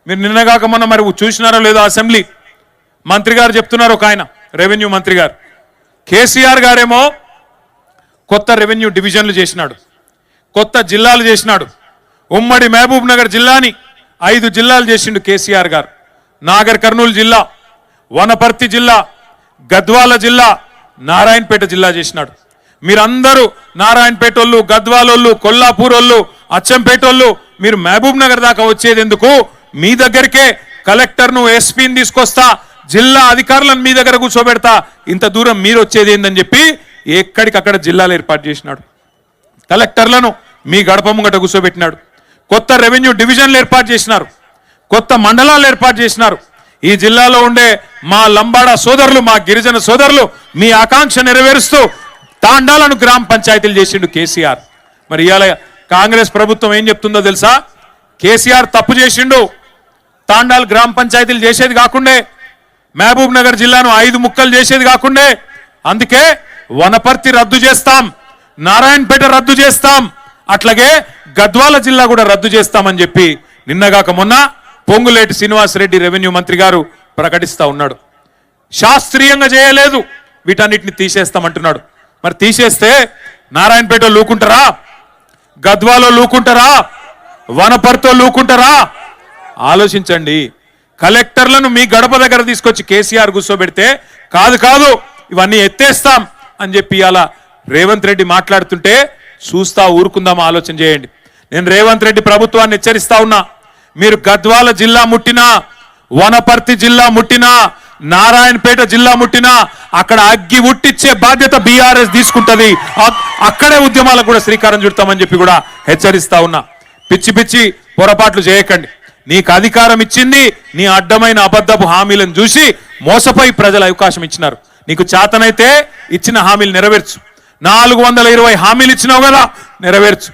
మీరు నిన్నగాక మొన్న మరి చూసినారో లేదో అసెంబ్లీ మంత్రి గారు చెప్తున్నారు, ఒక ఆయన రెవెన్యూ మంత్రి గారు, కేసీఆర్ గారేమో కొత్త రెవెన్యూ డివిజన్లు చేసినాడు, కొత్త జిల్లాలు చేసినాడు. ఉమ్మడి మహబూబ్ నగర్ జిల్లాని 5 జిల్లాలు చేసిండు కేసీఆర్ గారు. నాగర్ కర్నూలు జిల్లా, వనపర్తి జిల్లా, గద్వాల జిల్లా, నారాయణపేట జిల్లా చేసినాడు. మీరందరూ నారాయణపేట వాళ్ళు, గద్వాలోళ్ళు, కొల్లాపూర్ వాళ్ళు, అచ్చంపేట వాళ్ళు మీరు మహబూబ్ నగర్ దాకా వచ్చేది ఎందుకు? మీ దగ్గరికే కలెక్టర్ను, ఎస్పీని తీసుకొస్తా, జిల్లా అధికారులను మీ దగ్గర కూర్చోబెడతా, ఇంత దూరం మీరు వచ్చేది ఏందని చెప్పి ఎక్కడికక్కడ జిల్లాలు ఏర్పాటు చేసినాడు. కలెక్టర్లను మీ గడప ముంగట కూర్చోబెట్టినాడు. కొత్త రెవెన్యూ డివిజన్లు ఏర్పాటు చేసినారు, కొత్త మండలాలు ఏర్పాటు చేసినారు. ఈ జిల్లాలో ఉండే మా లంబాడ సోదరులు, మా గిరిజన సోదరులు మీ ఆకాంక్ష నెరవేరుస్తూ తాండాలను గ్రామ పంచాయతీలు చేసిండు కేసీఆర్. మరి ఇవాళ కాంగ్రెస్ ప్రభుత్వం ఏం చెప్తుందో తెలుసా? కేసీఆర్ తప్పు చేసిండు, తాండాలు గ్రామ పంచాయతీలు చేసేది కాకుండే, మహబూబ్ నగర్ జిల్లాను 5 ముక్కలు చేసేది కాకుండే, అందుకే వనపర్తి రద్దు చేస్తాం, నారాయణపేట రద్దు చేస్తాం, అట్లాగే గద్వాల జిల్లా కూడా రద్దు చేస్తామని చెప్పి నిన్నగాక మొన్న పొంగులేటి శ్రీనివాసరెడ్డి రెవెన్యూ మంత్రి గారు ప్రకటిస్తా ఉన్నాడు. శాస్త్రీయంగా చేయలేదు, వీటన్నిటిని తీసేస్తామంటున్నాడు. మరి తీసేస్తే నారాయణపేట లూకుంటారా? గద్వాలో లూకుంటారా? వనపర్తితో లూకుంటారా? ఆలోచించండి. కలెక్టర్లను మీ గడప దగ్గర తీసుకొచ్చి కేసీఆర్ కూర్చోబెడితే కాదు కాదు ఇవన్నీ ఎత్తేస్తాం అని చెప్పి అలా రేవంత్ రెడ్డి మాట్లాడుతుంటే చూస్తా ఊరుకుందాం, ఆలోచన చేయండి. నేను రేవంత్ రెడ్డి ప్రభుత్వాన్ని హెచ్చరిస్తా ఉన్నా, మీరు గద్వాల జిల్లా ముట్టినా, వనపర్తి జిల్లా ముట్టినా, నారాయణపేట జిల్లా ముట్టినా అక్కడ అగ్గి ఉట్టిచ్చే బాధ్యత బీఆర్ఎస్ తీసుకుంటది. అక్కడే ఉద్యమాలకు కూడా శ్రీకారం చుడతామని చెప్పి కూడా హెచ్చరిస్తా ఉన్నా. పిచ్చి పిచ్చి పొరపాట్లు చేయకండి. నీకు అధికారం ఇచ్చింది నీ అడ్డమైన అబద్ధపు హామీలను చూసి మోసపోయి ప్రజలు అవకాశం ఇచ్చినారు. నీకు చేతనైతే ఇచ్చిన హామీలు నెరవేర్చు. 420 హామీలు ఇచ్చినావు కదా, నెరవేర్చు.